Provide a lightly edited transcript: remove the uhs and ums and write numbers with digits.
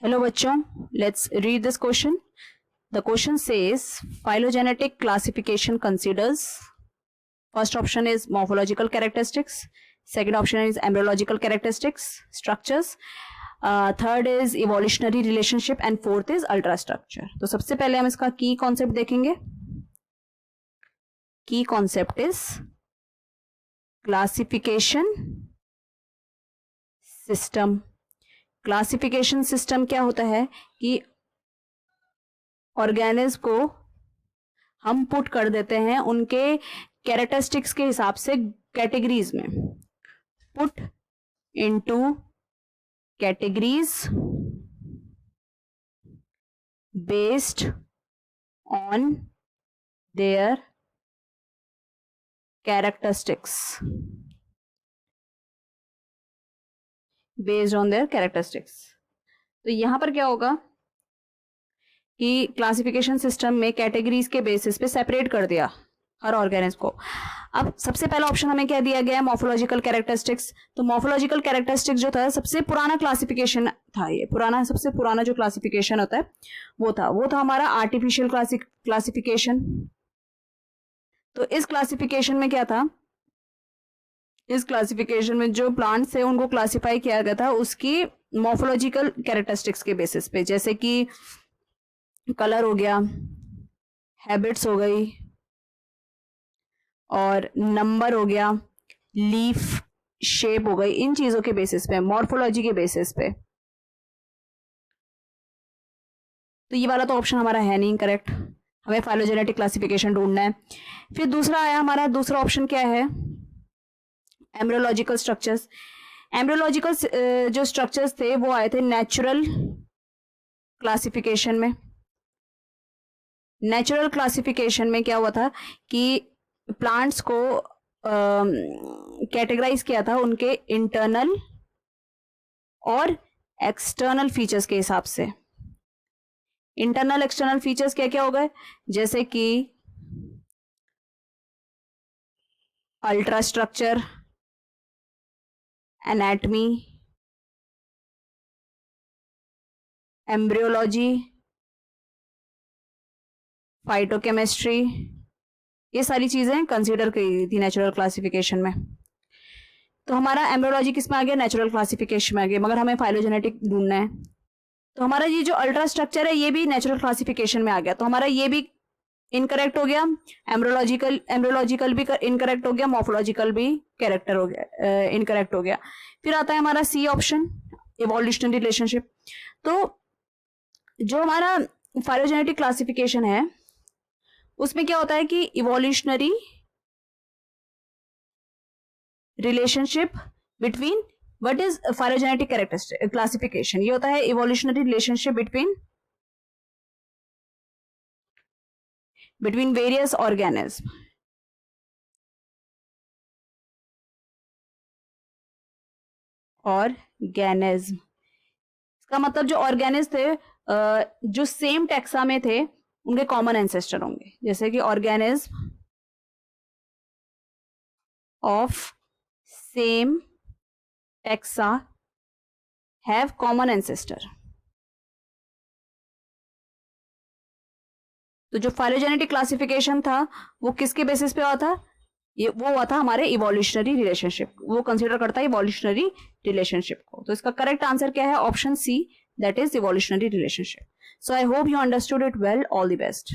Hello बच्चों, let's read this question. The question says phylogenetic classification considers first option is morphological characteristics, second option is embryological characteristics, structures, third is evolutionary relationship and fourth is ultrastructure. तो सबसे पहले हम इसका की concept देखेंगे. की concept is classification system. Classification system क्या होता है कि ऑर्गेनिज्म को हम पुट कर देते हैं उनके कैरेक्टरिस्टिक्स के हिसाब से कैटेगरीज में. Put into categories based on their characteristics. Based on their characteristics. तो यहां पर क्या होगा कि क्लासिफिकेशन सिस्टम में कैटेगरीज के बेसिस पे सेपरेट कर दिया हर ऑर्गेनिज्म को. अब सबसे पहला ऑप्शन हमें क्या दिया गया है, मॉर्फोलॉजिकल कैरेक्टरिस्टिक्स. तो मॉर्फोलॉजिकल कैरेक्टरिस्टिक्स जो था सबसे पुराना क्लासिफिकेशन था. ये पुराना सबसे पुराना जो क्लासिफिकेशन होता है वो था हमारा आर्टिफिशियल क्लासिफिकेशन. तो इस क्लासिफिकेशन में क्या था, इस क्लासिफिकेशन में जो प्लांट्स थे उनको क्लासिफाई किया गया था उसकी मॉर्फोलॉजिकल कैरेक्टरिस्टिक्स के बेसिस पे, जैसे कि कलर हो गया, हैबिट्स हो गई और नंबर हो गया, लीफ शेप हो गई. इन चीजों के बेसिस पे, मॉर्फोलॉजी के बेसिस पे. तो ये वाला तो ऑप्शन हमारा है नहीं करेक्ट. हमें फाइलोजेनेटिक क्लासिफिकेशन ढूंढना है. फिर दूसरा आया हमारा, दूसरा ऑप्शन क्या है, एम्ब्रियोलॉजिकल स्ट्रक्चर्स. एम्ब्रियोलॉजिकल जो स्ट्रक्चर्स थे वो आए थे नेचुरल क्लासिफिकेशन में. नेचुरल क्लासिफिकेशन में क्या हुआ था कि प्लांट्स को कैटेगराइज किया था उनके इंटरनल और एक्सटर्नल फीचर्स के हिसाब से. इंटरनल एक्सटर्नल फीचर्स क्या क्या हो गए, जैसे कि ultra structure, anatomy, embryology, phytochemistry. ये सारी चीजें कंसीडर की थी नेचुरल क्लासिफिकेशन में. तो हमारा एम्ब्रियोलॉजी किस में आ गया, नेचुरल क्लासिफिकेशन में आ गया, मगर हमें फाइलोजेनेटिक ढूंढना है. तो हमारा ये जो अल्ट्रा स्ट्रक्चर है ये भी नेचुरल क्लासिफिकेशन में आ गया. तो हमारा ये भी इनकरेक्ट हो गया, एम्ब्रियोलॉजिकल भी इनकरेक्ट हो गया, मॉर्फोलॉजिकल भी कैरेक्टर हो गया, इनकरेक्ट हो गया. फिर आता है हमारा सी ऑप्शन, इवोल्यूशनरी रिलेशनशिप. तो जो हमारा फाइलोजेनेटिक क्लासिफिकेशन है उसमें क्या होता है कि evolutionary relationship between, what is phylogenetic characteristic classification, ये होता है evolutionary relationship between various organism. Organism, इसका मतलब जो ऑर्गेनिज्म थे जो सेम टेक्सा में थे उनके कॉमन एंसेस्टर होंगे. जैसे कि organism of same taxa have common ancestor. तो जो फाइलोजेनेटिक क्लासिफिकेशन था वो किसके बेसिस पे हुआ था, ये वो हुआ था हमारे इवोल्यूशनरी रिलेशनशिप. वो कंसीडर करता है इवोल्यूशनरी रिलेशनशिप को. तो इसका करेक्ट आंसर क्या है, option C, that is evolutionary relationship. So I hope you understood it well. All the best.